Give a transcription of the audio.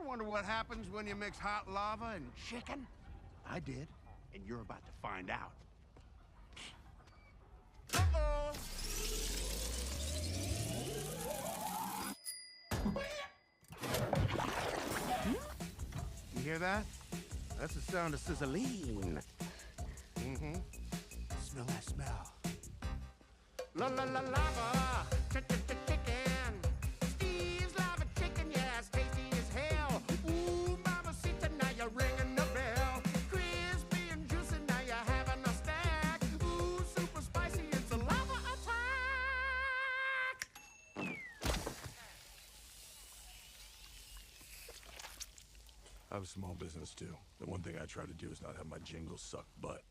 wonder what happens when you mix hot lava and chicken? I did, and you're about to find out. Uh-oh! You hear that? That's the sound of sizzling. Mm-hmm. Smell that smell. La la la lava, chicken. Steve's lava chicken, yeah, it's tasty as hell. Ooh, mamacita, now you're ringing the bell. Crispy and juicy, now you're having a snack. Ooh, super spicy, it's a lava attack. I have a small business too. The one thing I try to do is not have my jingles suck butt.